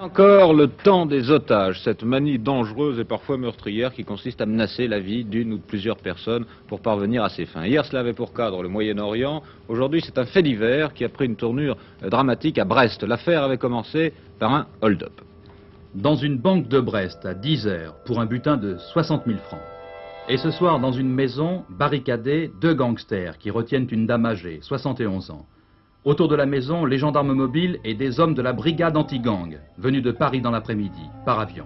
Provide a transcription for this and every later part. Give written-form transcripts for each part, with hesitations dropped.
Encore le temps des otages, cette manie dangereuse et parfois meurtrière qui consiste à menacer la vie d'une ou de plusieurs personnes pour parvenir à ses fins. Hier, cela avait pour cadre le Moyen-Orient. Aujourd'hui, c'est un fait divers qui a pris une tournure dramatique à Brest. L'affaire avait commencé par un hold-up. Dans une banque de Brest à 10 heures pour un butin de 60 000 francs. Et ce soir, dans une maison barricadée, 2 gangsters qui retiennent une dame âgée, 71 ans. Autour de la maison, les gendarmes mobiles et des hommes de la brigade anti-gang, venus de Paris dans l'après-midi, par avion.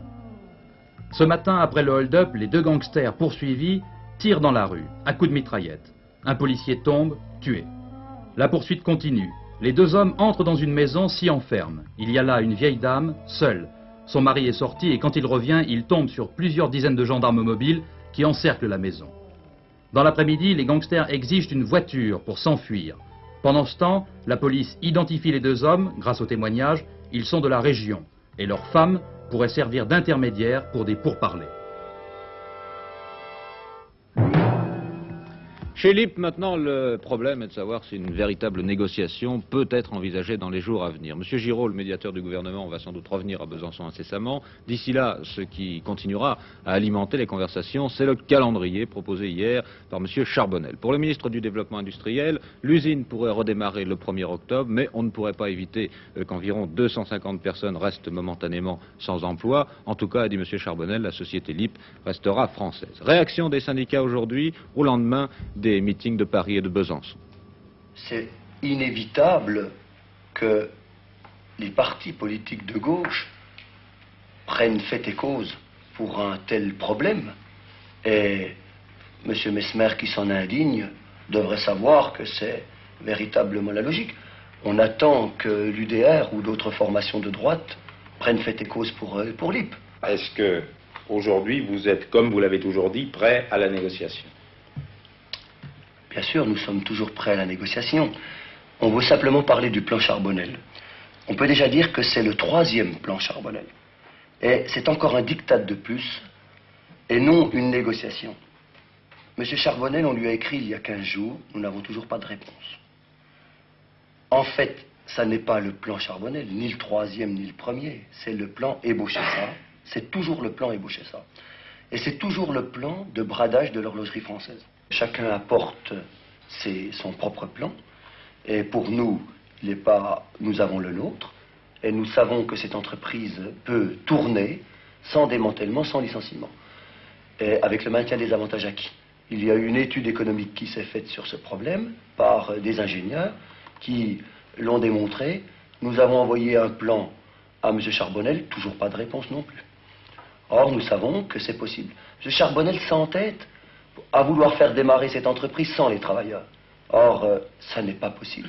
Ce matin, après le hold-up, les 2 gangsters poursuivis tirent dans la rue, à coups de mitraillette. Un policier tombe, tué. La poursuite continue. Les 2 hommes entrent dans une maison, s'y enferment. Il y a là une vieille dame, seule. Son mari est sorti et quand il revient, il tombe sur plusieurs dizaines de gendarmes mobiles qui encerclent la maison. Dans l'après-midi, les gangsters exigent une voiture pour s'enfuir. Pendant ce temps, la police identifie les 2 hommes, grâce aux témoignages, ils sont de la région, et leurs femmes pourraient servir d'intermédiaires pour des pourparlers. Chez LIP, maintenant, le problème est de savoir si une véritable négociation peut être envisagée dans les jours à venir. Monsieur Giraud, le médiateur du gouvernement, va sans doute revenir à Besançon incessamment. D'ici là, ce qui continuera à alimenter les conversations, c'est le calendrier proposé hier par Monsieur Charbonnel. Pour le ministre du Développement industriel, l'usine pourrait redémarrer le 1er octobre, mais on ne pourrait pas éviter qu'environ 250 personnes restent momentanément sans emploi. En tout cas, a dit Monsieur Charbonnel, la société LIP restera française. Réaction des syndicats aujourd'hui, au lendemain des meetings de Paris et de Besançon. C'est inévitable que les partis politiques de gauche prennent fait et cause pour un tel problème. Et M. Messmer, qui s'en indigne, devrait savoir que c'est véritablement la logique. On attend que l'UDR ou d'autres formations de droite prennent fait et cause pour LIP. Est-ce que aujourd'hui vous êtes, comme vous l'avez toujours dit, prêt à la négociation? Bien sûr, nous sommes toujours prêts à la négociation. On veut simplement parler du plan Charbonnel. On peut déjà dire que c'est le 3e plan Charbonnel. Et c'est encore un diktat de plus, et non une négociation. Monsieur Charbonnel, on lui a écrit il y a 15 jours, nous n'avons toujours pas de réponse. En fait, ça n'est pas le plan Charbonnel, ni le 3e, ni le 1er. C'est le plan Ébaucher-ça. C'est toujours le plan Ébaucher-ça. Et c'est toujours le plan de bradage de l'horlogerie française. Chacun apporte son propre plan, et pour nous, nous avons le nôtre, et nous savons que cette entreprise peut tourner sans démantèlement, sans licenciement, et avec le maintien des avantages acquis. Il y a eu une étude économique qui s'est faite sur ce problème par des ingénieurs qui l'ont démontré. Nous avons envoyé un plan à M. Charbonnel, toujours pas de réponse non plus. Or, nous savons que c'est possible. M. Charbonnel s'entête à vouloir faire démarrer cette entreprise sans les travailleurs. Or, ça n'est pas possible.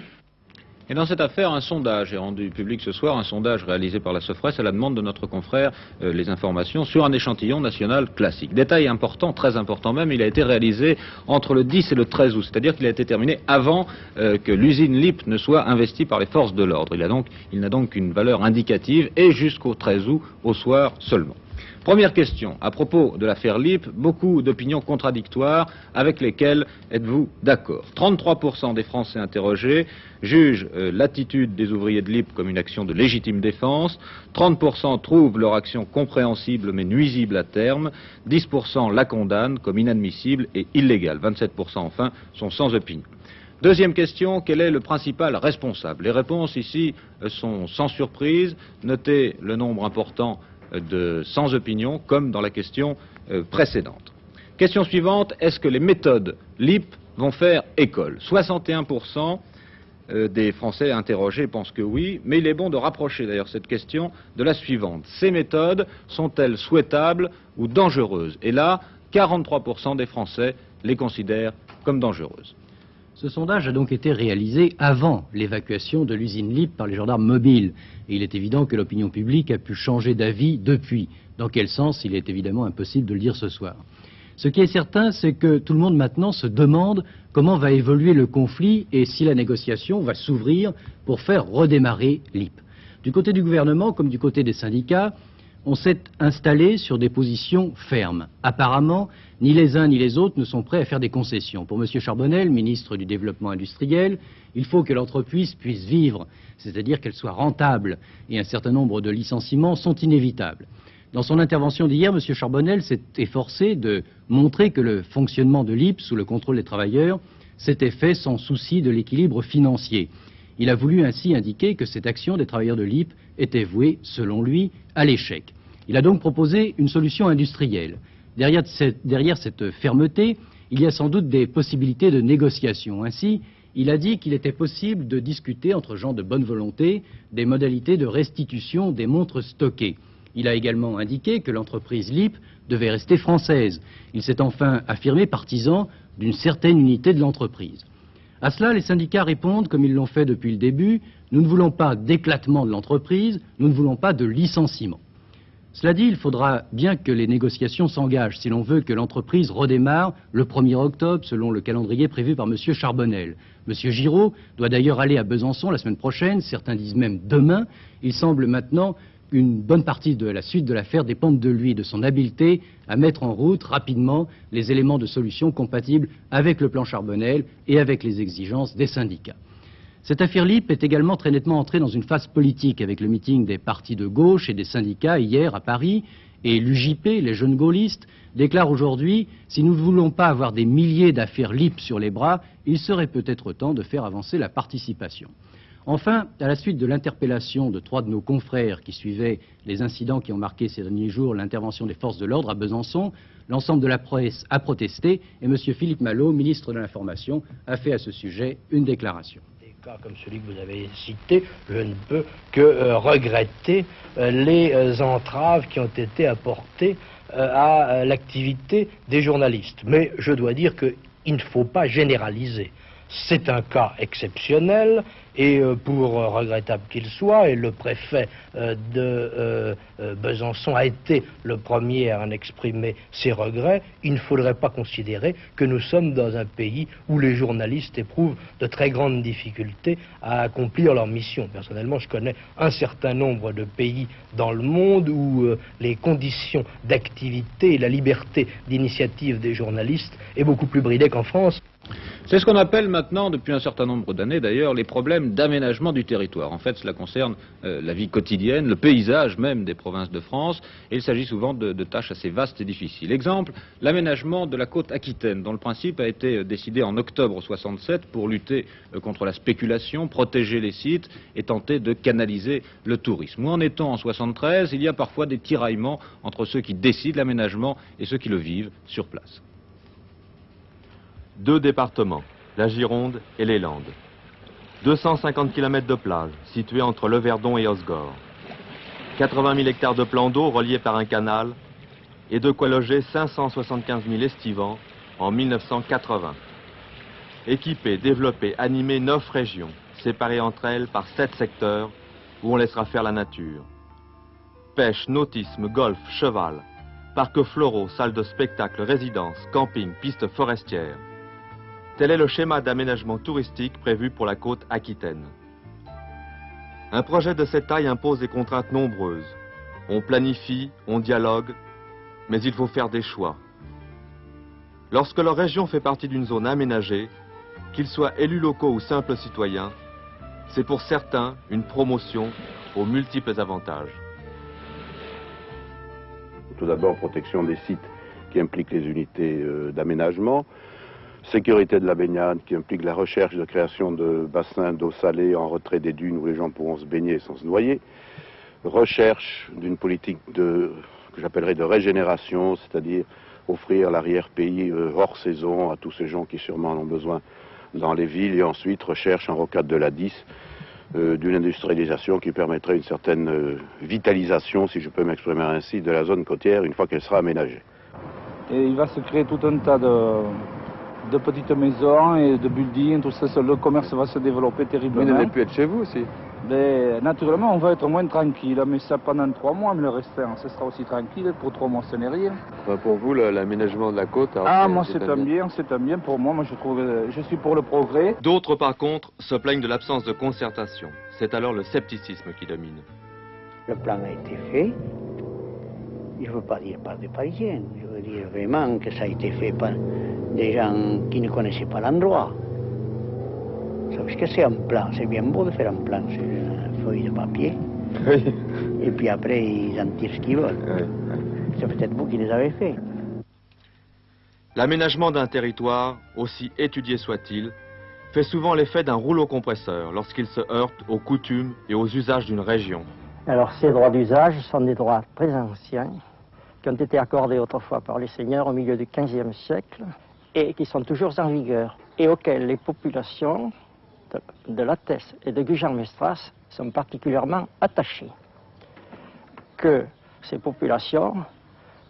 Et dans cette affaire, un sondage est rendu public ce soir, un sondage réalisé par la Sofres à la demande de notre confrère Les Informations sur un échantillon national classique. Détail important, très important même, il a été réalisé entre le 10 et le 13 août, c'est-à-dire qu'il a été terminé avant que l'usine LIP ne soit investie par les forces de l'ordre. Il n'a donc une valeur indicative et jusqu'au 13 août, au soir seulement. Première question, à propos de l'affaire LIP, beaucoup d'opinions contradictoires avec lesquelles êtes-vous d'accord? 33% des Français interrogés jugent l'attitude des ouvriers de LIP comme une action de légitime défense, 30% trouvent leur action compréhensible mais nuisible à terme, 10% la condamnent comme inadmissible et illégale, 27% enfin sont sans opinion. Deuxième question, quel est le principal responsable? Les réponses ici sont sans surprise, notez le nombre important de sans opinion, comme dans la question précédente. Question suivante, est-ce que les méthodes LIP vont faire école? 61% des Français interrogés pensent que oui, mais il est bon de rapprocher d'ailleurs cette question de la suivante. Ces méthodes sont-elles souhaitables ou dangereuses? Et là, 43% des Français les considèrent comme dangereuses. Ce sondage a donc été réalisé avant l'évacuation de l'usine LIP par les gendarmes mobiles. Et il est évident que l'opinion publique a pu changer d'avis depuis. Dans quel sens, il est évidemment impossible de le dire ce soir. Ce qui est certain, c'est que tout le monde maintenant se demande comment va évoluer le conflit et si la négociation va s'ouvrir pour faire redémarrer LIP. Du côté du gouvernement, comme du côté des syndicats, on s'est installé sur des positions fermes. Apparemment, ni les uns ni les autres ne sont prêts à faire des concessions. Pour M. Charbonnel, ministre du Développement industriel, il faut que l'entreprise puisse vivre, c'est-à-dire qu'elle soit rentable, et un certain nombre de licenciements sont inévitables. Dans son intervention d'hier, M. Charbonnel s'est efforcé de montrer que le fonctionnement de l'IP sous le contrôle des travailleurs s'était fait sans souci de l'équilibre financier. Il a voulu ainsi indiquer que cette action des travailleurs de l'IP était vouée, selon lui, à l'échec. Il a donc proposé une solution industrielle. Derrière cette fermeté, il y a sans doute des possibilités de négociation. Ainsi, il a dit qu'il était possible de discuter entre gens de bonne volonté des modalités de restitution des montres stockées. Il a également indiqué que l'entreprise LIP devait rester française. Il s'est enfin affirmé partisan d'une certaine unité de l'entreprise. À cela, les syndicats répondent, comme ils l'ont fait depuis le début, nous ne voulons pas d'éclatement de l'entreprise, nous ne voulons pas de licenciement. Cela dit, il faudra bien que les négociations s'engagent si l'on veut que l'entreprise redémarre le 1er octobre selon le calendrier prévu par M. Charbonnel. M. Giraud doit d'ailleurs aller à Besançon la semaine prochaine, certains disent même demain. Il semble maintenant qu'une bonne partie de la suite de l'affaire dépende de lui, de son habileté à mettre en route rapidement les éléments de solution compatibles avec le plan Charbonnel et avec les exigences des syndicats. Cette affaire LIP est également très nettement entrée dans une phase politique avec le meeting des partis de gauche et des syndicats hier à Paris, et l'UJP, les jeunes gaullistes, déclarent aujourd'hui « Si nous ne voulons pas avoir des milliers d'affaires LIP sur les bras, il serait peut-être temps de faire avancer la participation ». Enfin, à la suite de l'interpellation de 3 de nos confrères qui suivaient les incidents qui ont marqué ces derniers jours l'intervention des forces de l'ordre à Besançon, l'ensemble de la presse a protesté et M. Philippe Malot, ministre de l'Information, a fait à ce sujet une déclaration. Comme celui que vous avez cité, je ne peux que regretter les entraves qui ont été apportées à l'activité des journalistes. Mais je dois dire qu'il ne faut pas généraliser. C'est un cas exceptionnel et pour regrettable qu'il soit, et le préfet de Besançon a été le premier à en exprimer ses regrets, il ne faudrait pas considérer que nous sommes dans un pays où les journalistes éprouvent de très grandes difficultés à accomplir leur mission. Personnellement, je connais un certain nombre de pays dans le monde où les conditions d'activité et la liberté d'initiative des journalistes est beaucoup plus bridée qu'en France. C'est ce qu'on appelle maintenant, depuis un certain nombre d'années d'ailleurs, les problèmes d'aménagement du territoire. En fait, cela concerne la vie quotidienne, le paysage même des provinces de France, et il s'agit souvent de tâches assez vastes et difficiles. Exemple, l'aménagement de la côte aquitaine, dont le principe a été décidé en octobre 67 pour lutter contre la spéculation, protéger les sites et tenter de canaliser le tourisme. Où en est-on en 73? Il y a parfois des tiraillements entre ceux qui décident l'aménagement et ceux qui le vivent sur place. 2 départements, la Gironde et les Landes. 250 km de plage, situés entre le Verdon et Osgore. 80 000 hectares de plans d'eau reliés par un canal et de quoi loger 575 000 estivants en 1980. Équipés, développés, animés 9 régions, séparées entre elles par 7 secteurs où on laissera faire la nature. Pêche, nautisme, golf, cheval, parcs floraux, salles de spectacle, résidences, camping, pistes forestières. Tel est le schéma d'aménagement touristique prévu pour la côte aquitaine. Un projet de cette taille impose des contraintes nombreuses. On planifie, on dialogue, mais il faut faire des choix. Lorsque leur région fait partie d'une zone aménagée, qu'ils soient élus locaux ou simples citoyens, c'est pour certains une promotion aux multiples avantages. Tout d'abord, protection des sites qui implique les unités d'aménagement. Sécurité de la baignade qui implique la recherche de création de bassins d'eau salée en retrait des dunes où les gens pourront se baigner sans se noyer. Recherche d'une politique que j'appellerais de régénération, c'est-à-dire offrir l'arrière-pays hors saison à tous ces gens qui sûrement en ont besoin dans les villes. Et ensuite, recherche en rocade de la 10 d'une industrialisation qui permettrait une certaine vitalisation, si je peux m'exprimer ainsi, de la zone côtière une fois qu'elle sera aménagée. Et il va se créer tout un tas de petites maisons et de buildings, tout ça, le commerce va se développer terriblement. Vous n'allez plus être chez vous aussi? Mais, naturellement, on va être moins tranquille, mais ça pendant 3 mois, mais le restant, ce sera aussi tranquille. Pour 3 mois, ce n'est rien. Pour vous, l'aménagement de la côte... Moi c'est un bien pour moi, je suis pour le progrès. D'autres, par contre, se plaignent de l'absence de concertation. C'est alors le scepticisme qui domine. Le plan a été fait, Je ne veux pas dire par des Parisiens, je veux dire vraiment que ça a été fait par des gens qui ne connaissaient pas l'endroit. Vous savez ce que c'est un plan? C'est bien beau de faire un plan sur une feuille de papier. Oui. Et puis après, ils en tirent ce qu'ils veulent. Oui. C'est peut-être vous qui les avez faits. L'aménagement d'un territoire, aussi étudié soit-il, fait souvent l'effet d'un rouleau compresseur lorsqu'il se heurte aux coutumes et aux usages d'une région. Alors ces droits d'usage sont des droits très anciens, qui ont été accordés autrefois par les seigneurs au milieu du XVe siècle et qui sont toujours en vigueur et auxquels les populations de Lattès et de Gujan-Mestras sont particulièrement attachées. Que ces populations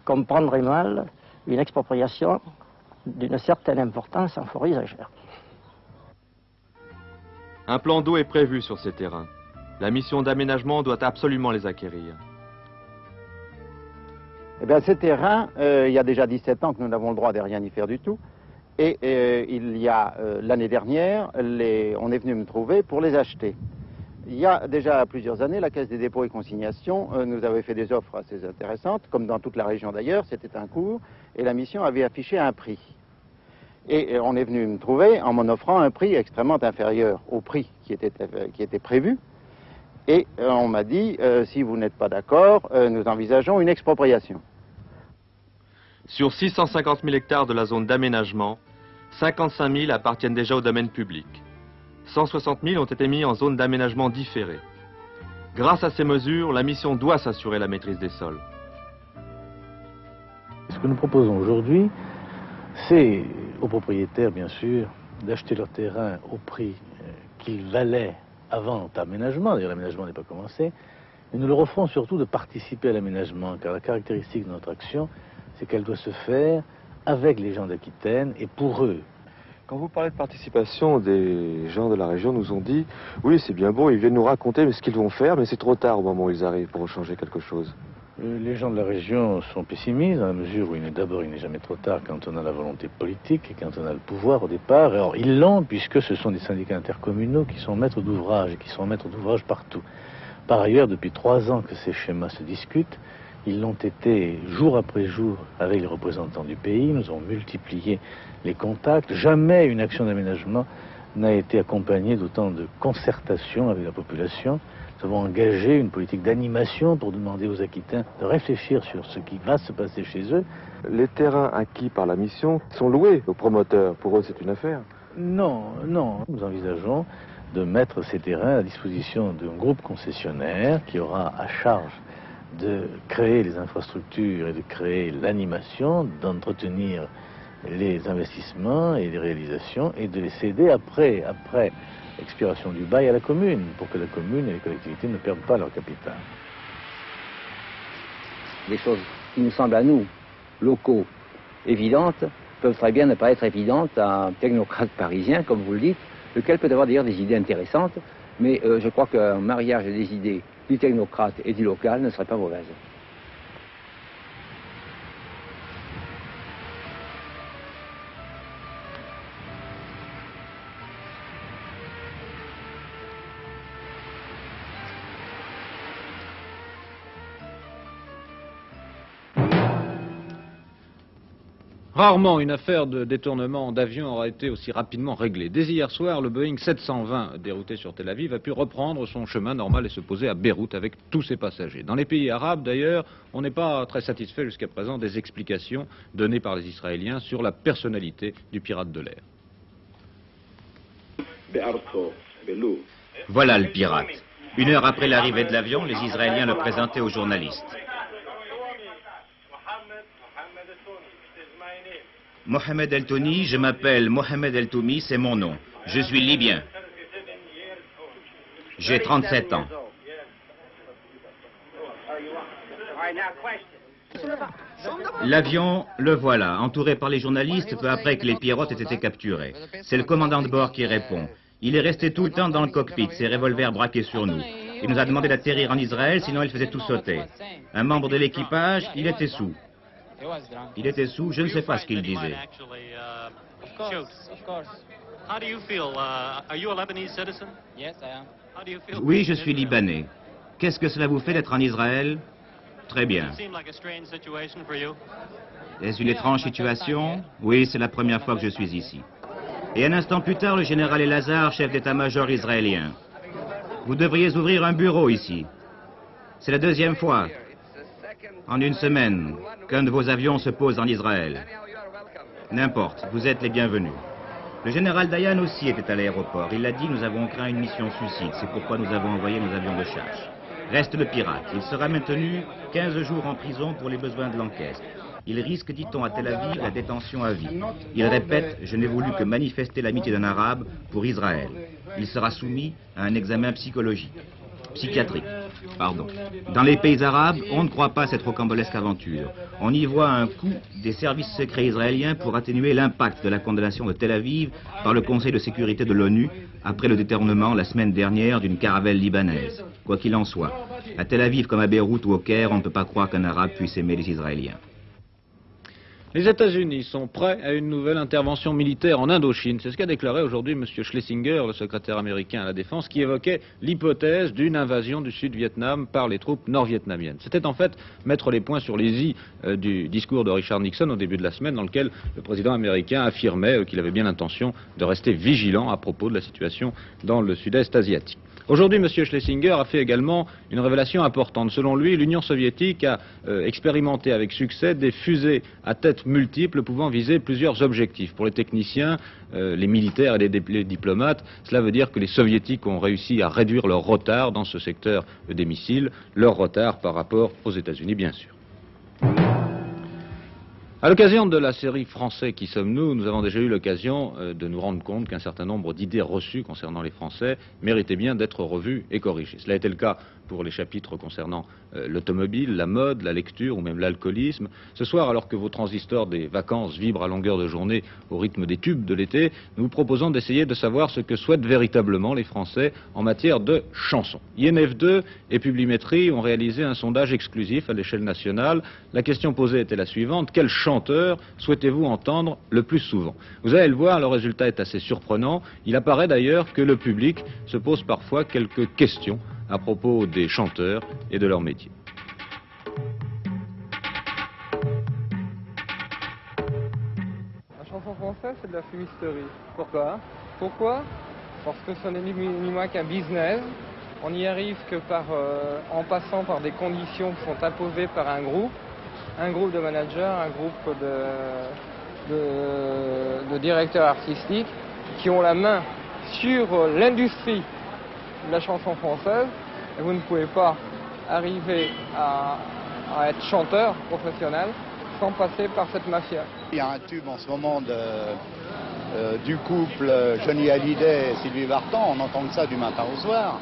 comprendraient mal une expropriation d'une certaine importance en forêt usagère. Un plan d'eau est prévu sur ces terrains. La mission d'aménagement doit absolument les acquérir. Eh bien, ces terrains, il y a déjà 17 ans que nous n'avons le droit de rien y faire du tout. Et il y a l'année dernière, on est venu me trouver pour les acheter. Il y a déjà plusieurs années, la Caisse des dépôts et consignations nous avait fait des offres assez intéressantes, comme dans toute la région d'ailleurs, c'était un cours, et la mission avait affiché un prix. Et on est venu me trouver en m'en offrant un prix extrêmement inférieur au prix qui était prévu. Et on m'a dit, si vous n'êtes pas d'accord, nous envisageons une expropriation. Sur 650 000 hectares de la zone d'aménagement, 55 000 appartiennent déjà au domaine public. 160 000 ont été mis en zone d'aménagement différée. Grâce à ces mesures, la mission doit s'assurer la maîtrise des sols. Ce que nous proposons aujourd'hui, c'est aux propriétaires, bien sûr, d'acheter leur terrain au prix qu'il valait avant aménagement. D'ailleurs, l'aménagement n'est pas commencé. Mais nous leur offrons surtout de participer à l'aménagement, car la caractéristique de notre action, c'est qu'elle doit se faire avec les gens d'Aquitaine et pour eux. Quand vous parlez de participation, des gens de la région nous ont dit « Oui, c'est bien beau, ils viennent nous raconter ce qu'ils vont faire, mais c'est trop tard au moment où ils arrivent pour changer quelque chose. » Les gens de la région sont pessimistes, dans la mesure où d'abord il n'est jamais trop tard quand on a la volonté politique et quand on a le pouvoir au départ. Alors ils l'ont puisque ce sont des syndicats intercommunaux qui sont maîtres d'ouvrage et qui sont maîtres d'ouvrage partout. Par ailleurs, depuis 3 ans que ces schémas se discutent, ils l'ont été jour après jour avec les représentants du pays. Nous avons multiplié les contacts. Jamais une action d'aménagement n'a été accompagnée d'autant de concertation avec la population. Nous avons engagé une politique d'animation pour demander aux Aquitains de réfléchir sur ce qui va se passer chez eux. Les terrains acquis par la mission sont loués aux promoteurs. Pour eux, c'est une affaire. Non, non. Nous envisageons de mettre ces terrains à disposition d'un groupe concessionnaire qui aura à charge de créer les infrastructures et de créer l'animation, d'entretenir les investissements et les réalisations et de les céder après expiration du bail à la commune, pour que la commune et les collectivités ne perdent pas leur capital. Des choses qui nous semblent à nous, locaux, évidentes, peuvent très bien ne pas être évidentes à un technocrate parisien, comme vous le dites, lequel peut avoir d'ailleurs des idées intéressantes, mais je crois qu'un mariage des idées du technocrate et du local ne serait pas mauvaise. Rarement une affaire de détournement d'avion aura été aussi rapidement réglée. Dès hier soir, le Boeing 720 dérouté sur Tel Aviv a pu reprendre son chemin normal et se poser à Beyrouth avec tous ses passagers. Dans les pays arabes, d'ailleurs, on n'est pas très satisfait jusqu'à présent des explications données par les Israéliens sur la personnalité du pirate de l'air. Voilà le pirate. 1 heure après l'arrivée de l'avion, les Israéliens le présentaient aux journalistes. Mohamed El Touni, je m'appelle Mohamed El Toumi, c'est mon nom. Je suis libyen. J'ai 37 ans. L'avion, le voilà, entouré par les journalistes peu après que les pirates aient été capturés. C'est le commandant de bord qui répond. Il est resté tout le temps dans le cockpit, ses revolvers braqués sur nous. Il nous a demandé d'atterrir en Israël, sinon il faisait tout sauter. Un membre de l'équipage, il était sous. Il était sous, je ne sais pas ce qu'il disait. Oui, je suis libanais. Qu'est-ce que cela vous fait d'être en Israël? Très bien. Est-ce une étrange situation? Oui, c'est la première fois que je suis ici. Et un instant plus tard, le général Elazar, chef d'état-major israélien. Vous devriez ouvrir un bureau ici. C'est la deuxième fois, en une semaine, qu'un de vos avions se pose en Israël. N'importe, vous êtes les bienvenus. Le général Dayan aussi était à l'aéroport. Il l'a dit, nous avons craint une mission suicide. C'est pourquoi nous avons envoyé nos avions de chasse. Reste le pirate. Il sera maintenu 15 jours en prison pour les besoins de l'enquête. Il risque, dit-on à Tel Aviv, la détention à vie. Il répète, je n'ai voulu que manifester l'amitié d'un arabe pour Israël. Il sera soumis à un examen psychiatrique. Dans les pays arabes, on ne croit pas à cette rocambolesque aventure. On y voit un coup des services secrets israéliens pour atténuer l'impact de la condamnation de Tel Aviv par le Conseil de sécurité de l'ONU après le détournement la semaine dernière d'une caravelle libanaise. Quoi qu'il en soit, à Tel Aviv comme à Beyrouth ou au Caire, on ne peut pas croire qu'un arabe puisse aimer les Israéliens. Les États-Unis sont prêts à une nouvelle intervention militaire en Indochine. C'est ce qu'a déclaré aujourd'hui M. Schlesinger, le secrétaire américain à la Défense, qui évoquait l'hypothèse d'une invasion du Sud-Vietnam par les troupes nord-vietnamiennes. C'était en fait mettre les points sur les i du discours de Richard Nixon au début de la semaine, dans lequel le président américain affirmait qu'il avait bien l'intention de rester vigilant à propos de la situation dans le sud-est asiatique. Aujourd'hui, M. Schlesinger a fait également une révélation importante. Selon lui, l'Union soviétique a expérimenté avec succès des fusées à tête multiples pouvant viser plusieurs objectifs. Pour les techniciens, les militaires et les diplomates, cela veut dire que les soviétiques ont réussi à réduire leur retard dans ce secteur des missiles, leur retard par rapport aux États-Unis, bien sûr. À l'occasion de la série Français qui sommes-nous, nous avons déjà eu l'occasion de nous rendre compte qu'un certain nombre d'idées reçues concernant les Français méritaient bien d'être revues et corrigées. Cela a été le cas pour les chapitres concernant l'automobile, la mode, la lecture ou même l'alcoolisme. Ce soir, alors que vos transistors des vacances vibrent à longueur de journée au rythme des tubes de l'été, nous vous proposons d'essayer de savoir ce que souhaitent véritablement les Français en matière de chansons. INF2 et Publimétrie ont réalisé un sondage exclusif à l'échelle nationale. La question posée était la suivante: quel chanteur souhaitez-vous entendre le plus souvent? Vous allez le voir, le résultat est assez surprenant. Il apparaît d'ailleurs que le public se pose parfois quelques questions à propos des chanteurs et de leur métier. La chanson française, c'est de la fumisterie. Pourquoi? Parce que ce n'est ni moins qu'un business. On n'y arrive que en passant par des conditions qui sont imposées par un groupe de managers, un groupe de directeurs artistiques qui ont la main sur l'industrie de la chanson française, et vous ne pouvez pas arriver à être chanteur professionnel sans passer par cette mafia. Il y a un tube en ce moment du couple Johnny Hallyday et Sylvie Vartan, on n'entend que ça du matin au soir.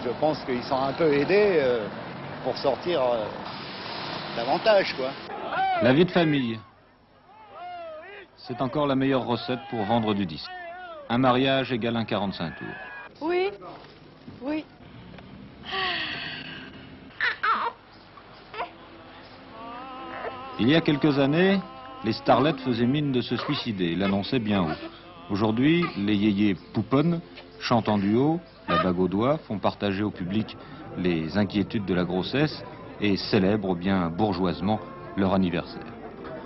Je pense qu'ils sont un peu aidés pour sortir davantage, quoi. La vie de famille, c'est encore la meilleure recette pour vendre du disque. Un mariage égale un 45 tours. Oui, oui. Il y a quelques années, les starlettes faisaient mine de se suicider, l'annonçaient bien haut. Aujourd'hui, les yéyés pouponnent, chantent en duo, la bague au doigt, font partager au public les inquiétudes de la grossesse et célèbrent bien bourgeoisement leur anniversaire.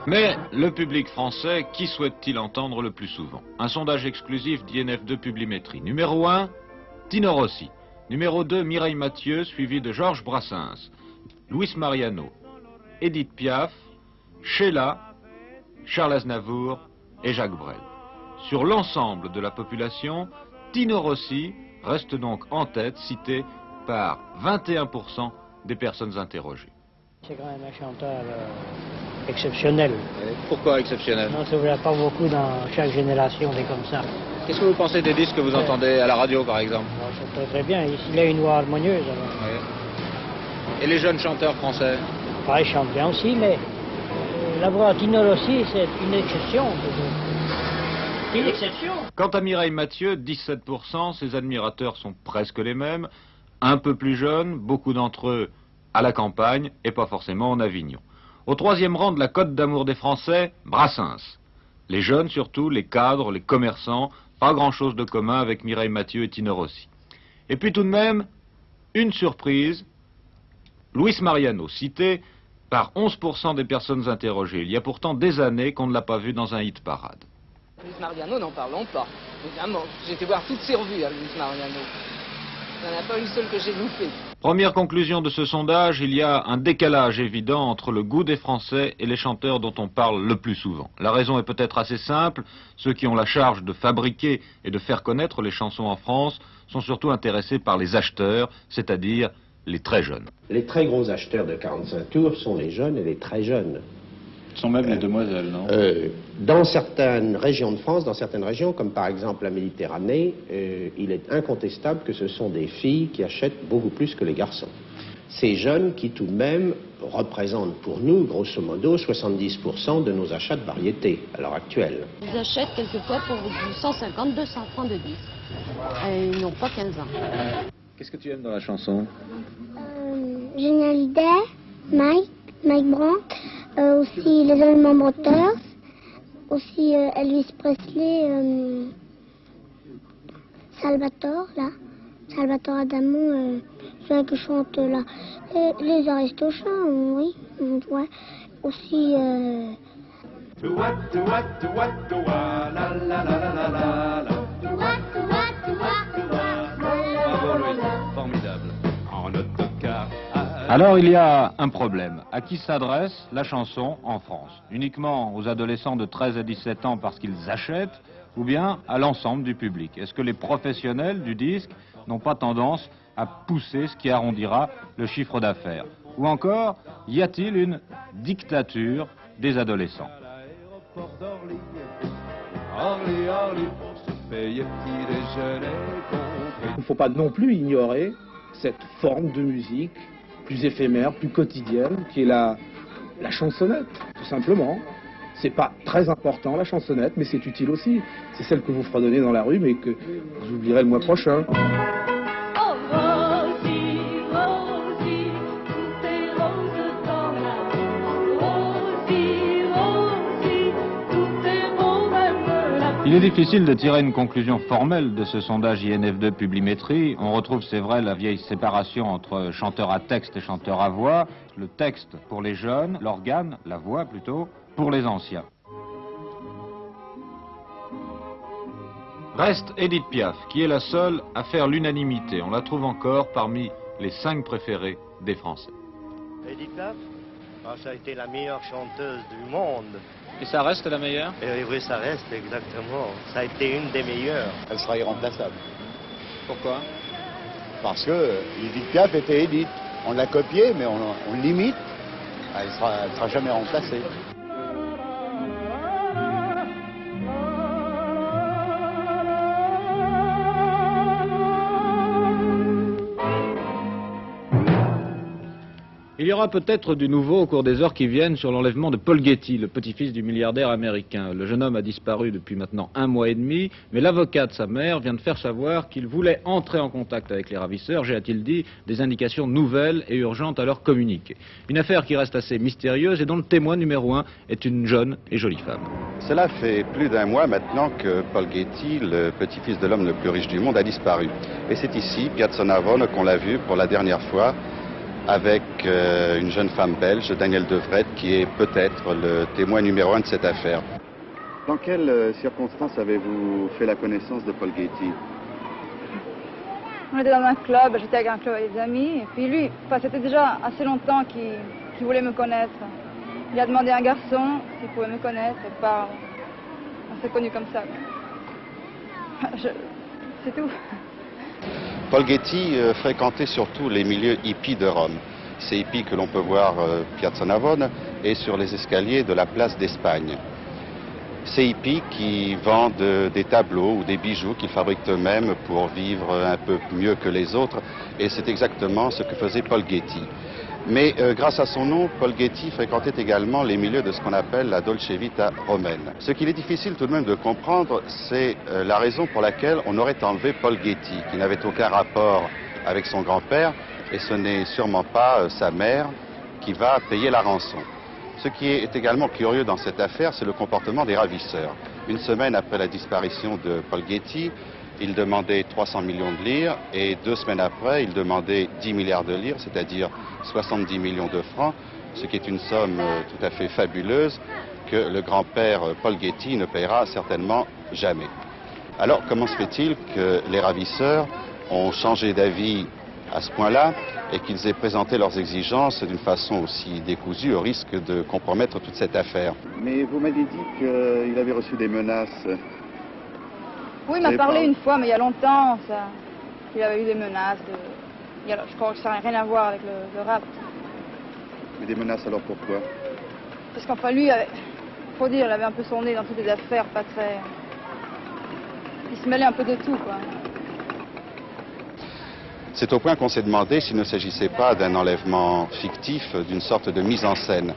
Mais le public français, qui souhaite-t-il entendre le plus souvent? Un sondage exclusif d'INF2 Publimétrie. Numéro 1, Tino Rossi. Numéro 2, Mireille Mathieu, suivi de Georges Brassens, Luis Mariano, Edith Piaf, Sheila, Charles Aznavour et Jacques Brel. Sur l'ensemble de la population, Tino Rossi reste donc en tête, cité par 21% des personnes interrogées. C'est quand même un chanteur exceptionnel. Pourquoi exceptionnel? On ne se voit pas beaucoup dans chaque génération des comme ça. Qu'est-ce que vous pensez des disques que vous entendez à la radio, par exemple? C'est très bien. Il a une voix harmonieuse. Et les jeunes chanteurs français? Ils chantent bien aussi, mais la voix Tino Rossi, c'est une exception. C'est une exception. Quant à Mireille Mathieu, 17%, ses admirateurs sont presque les mêmes, un peu plus jeunes, beaucoup d'entre eux à la campagne et pas forcément en Avignon. Au troisième rang de la cote d'amour des Français, Brassens. Les jeunes surtout, les cadres, les commerçants, pas grand-chose de commun avec Mireille Mathieu et Tino Rossi. Et puis tout de même, une surprise, Luis Mariano, cité par 11% des personnes interrogées. Il y a pourtant des années qu'on ne l'a pas vu dans un hit parade. Luis Mariano, n'en parlons pas. Évidemment, j'ai été voir toutes ses revues à Luis Mariano. Il n'y en a pas une seule que j'ai loupée. Première conclusion de ce sondage, il y a un décalage évident entre le goût des Français et les chanteurs dont on parle le plus souvent. La raison est peut-être assez simple. Ceux qui ont la charge de fabriquer et de faire connaître les chansons en France sont surtout intéressés par les acheteurs, c'est-à-dire les très jeunes. Les très gros acheteurs de 45 tours sont les jeunes et les très jeunes. Ce sont même les demoiselles, non? Dans certaines régions de France, dans certaines régions, comme par exemple la Méditerranée, il est incontestable que ce sont des filles qui achètent beaucoup plus que les garçons. Ces jeunes qui tout de même représentent pour nous, grosso modo, 70% de nos achats de variété à l'heure actuelle. Ils achètent quelquefois pour du 150, 200 francs de disques. Et ils n'ont pas 15 ans. Qu'est-ce que tu aimes dans la chanson? Johnny Hallyday, Mike Brandt, aussi les Allman Brothers, aussi Elvis Presley, Salvatore Adamo, celui qui chante là, les Aristochats, oui, ouais, aussi... Formidable. En autocar. Alors il y a un problème. À qui s'adresse la chanson en France? Uniquement aux adolescents de 13 à 17 ans parce qu'ils achètent, ou bien à l'ensemble du public? Est-ce que les professionnels du disque n'ont pas tendance à pousser ce qui arrondira le chiffre d'affaires? Ou encore, y a-t-il une dictature des adolescents? Il ne faut pas non plus ignorer cette forme de musique plus éphémère, plus quotidienne, qui est la chansonnette, tout simplement. C'est pas très important, la chansonnette, mais c'est utile aussi. C'est celle que vous fredonnez dans la rue, mais que vous oublierez le mois prochain. Il est difficile de tirer une conclusion formelle de ce sondage INF2 Publimétrie. On retrouve, c'est vrai, la vieille séparation entre chanteur à texte et chanteur à voix. Le texte pour les jeunes, l'organe, la voix plutôt, pour les anciens. Reste Édith Piaf, qui est la seule à faire l'unanimité. On la trouve encore parmi les 5 préférés des Français. Édith Piaf, ça a été la meilleure chanteuse du monde. Et ça reste la meilleure? Oui, ça reste, exactement. Ça a été une des meilleures. Elle sera irremplaçable. Pourquoi? Parce que Édith Piaf était Édith. On l'a copiée, mais on l'imite. Elle sera jamais remplacée. Il y aura peut-être du nouveau au cours des heures qui viennent sur l'enlèvement de Paul Getty, le petit-fils du milliardaire américain. Le jeune homme a disparu depuis maintenant 1 mois et demi, mais l'avocat de sa mère vient de faire savoir qu'il voulait entrer en contact avec les ravisseurs. J'ai, a-t-il dit, des indications nouvelles et urgentes à leur communiquer. Une affaire qui reste assez mystérieuse et dont le témoin numéro 1 est une jeune et jolie femme. Cela fait plus d'1 mois maintenant que Paul Getty, le petit-fils de l'homme le plus riche du monde, a disparu. Et c'est ici, Piazza Navona, qu'on l'a vu pour la dernière fois, avec une jeune femme belge, Danielle Devrette, qui est peut-être le témoin numéro 1 de cette affaire. Dans quelles circonstances avez-vous fait la connaissance de Paul Getty? On était dans un club, j'étais avec un club avec des amis, et puis lui, c'était déjà assez longtemps qu'il voulait me connaître. Il a demandé à un garçon s'il pouvait me connaître, et on s'est connus comme ça. C'est tout. Paul Getty fréquentait surtout les milieux hippies de Rome. Ces hippies que l'on peut voir Piazza Navona et sur les escaliers de la place d'Espagne. Ces hippies qui vendent des tableaux ou des bijoux qu'ils fabriquent eux-mêmes pour vivre un peu mieux que les autres. Et c'est exactement ce que faisait Paul Getty. Mais grâce à son nom, Paul Getty fréquentait également les milieux de ce qu'on appelle la Dolce Vita romaine. Ce qu'il est difficile tout de même de comprendre, c'est la raison pour laquelle on aurait enlevé Paul Getty, qui n'avait aucun rapport avec son grand-père, et ce n'est sûrement pas sa mère qui va payer la rançon. Ce qui est également curieux dans cette affaire, c'est le comportement des ravisseurs. Une semaine après la disparition de Paul Getty, il demandait 300 millions de lire et 2 semaines après, il demandait 10 milliards de lire, c'est-à-dire 70 millions de francs, ce qui est une somme tout à fait fabuleuse que le grand-père Paul Getty ne paiera certainement jamais. Alors, comment se fait-il que les ravisseurs ont changé d'avis à ce point-là et qu'ils aient présenté leurs exigences d'une façon aussi décousue au risque de compromettre toute cette affaire? Mais vous m'avez dit qu'il avait reçu des menaces. Oui, il m'a parlé une fois, mais il y a longtemps, ça. Il avait eu des menaces. Je crois que ça n'a rien à voir avec le rap. Mais des menaces, alors pourquoi? Parce qu'enfin, lui, faut dire, il avait un peu son nez dans toutes les affaires, pas très... Il se mêlait un peu de tout, quoi. C'est au point qu'on s'est demandé s'il ne s'agissait pas d'un enlèvement fictif, d'une sorte de mise en scène.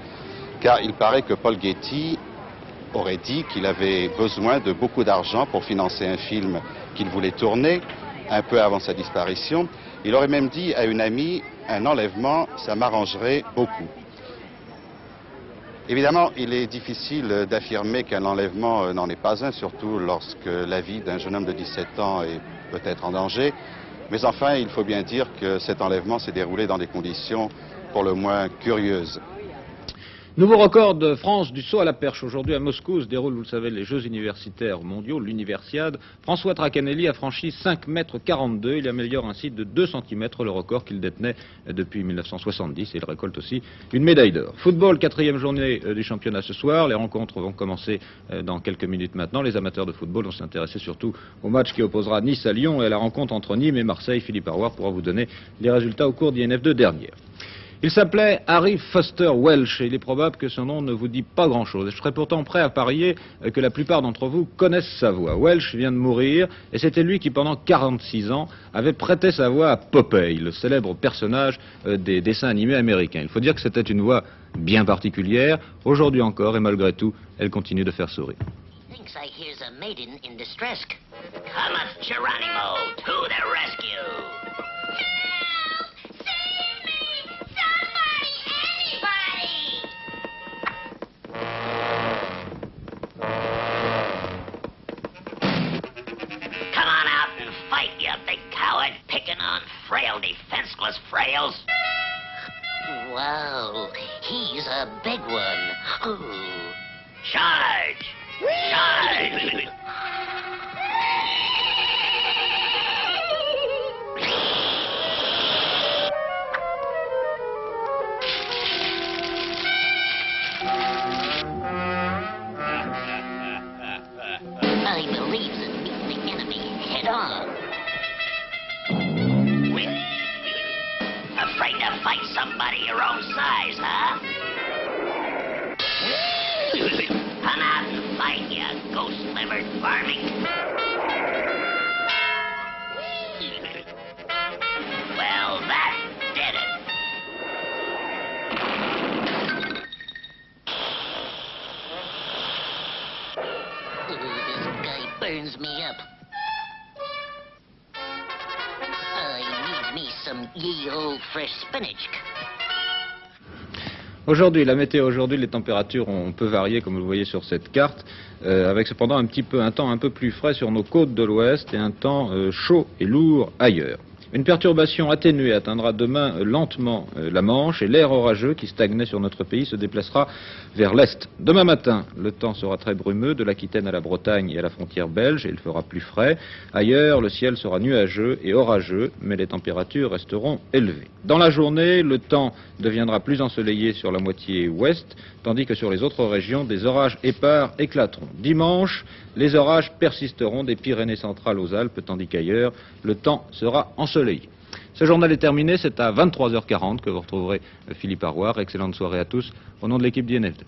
Car il paraît que Paul Getty aurait dit qu'il avait besoin de beaucoup d'argent pour financer un film qu'il voulait tourner, un peu avant sa disparition. Il aurait même dit à une amie, un enlèvement, ça m'arrangerait beaucoup. Évidemment, il est difficile d'affirmer qu'un enlèvement n'en est pas un, surtout lorsque la vie d'un jeune homme de 17 ans est peut-être en danger. Mais enfin, il faut bien dire que cet enlèvement s'est déroulé dans des conditions pour le moins curieuses. Nouveau record de France du saut à la perche. Aujourd'hui à Moscou se déroulent, vous le savez, les Jeux universitaires mondiaux, l'Universiade. François Tracanelli a franchi 5,42 m. Il améliore ainsi de 2 cm le record qu'il détenait depuis 1970 et il récolte aussi une médaille d'or. Football, 4e journée du championnat ce soir. Les rencontres vont commencer dans quelques minutes maintenant. Les amateurs de football vont s'intéresser surtout au match qui opposera Nice à Lyon et à la rencontre entre Nîmes et Marseille. Philippe Arroir pourra vous donner les résultats au cours d'INF2 dernière. Il s'appelait Harry Foster Welsh et il est probable que son nom ne vous dit pas grand-chose. Je serais pourtant prêt à parier que la plupart d'entre vous connaissent sa voix. Welsh vient de mourir et c'était lui qui, pendant 46 ans, avait prêté sa voix à Popeye, le célèbre personnage des dessins animés américains. Il faut dire que c'était une voix bien particulière. Aujourd'hui encore, et malgré tout, elle continue de faire sourire. I hears a maiden in distress. Cometh Geronimo to the rescue. Picking on frail, defenseless frails. Wow, he's a big one. Ooh. Charge! Charge! I believe that meet the enemy head on. Afraid to fight somebody your own size, huh? Come out and fight, you ghost-livered varmint. Well, that did it. This guy burns me up. Some ye old fresh spinach. Aujourd'hui, la météo, aujourd'hui, les températures ont peu varié, comme vous le voyez sur cette carte, avec cependant un temps un peu plus frais sur nos côtes de l'ouest et un temps chaud et lourd ailleurs. Une perturbation atténuée atteindra demain lentement la Manche et l'air orageux qui stagnait sur notre pays se déplacera vers l'est. Demain matin, le temps sera très brumeux de l'Aquitaine à la Bretagne et à la frontière belge et il fera plus frais. Ailleurs, le ciel sera nuageux et orageux, mais les températures resteront élevées. Dans la journée, le temps deviendra plus ensoleillé sur la moitié ouest, tandis que sur les autres régions, des orages épars éclateront. Dimanche, les orages persisteront des Pyrénées centrales aux Alpes, tandis qu'ailleurs, le temps sera ensoleillé. Ce journal est terminé, c'est à 23h40 que vous retrouverez Philippe Arroir. Excellente soirée à tous, au nom de l'équipe d'INF2.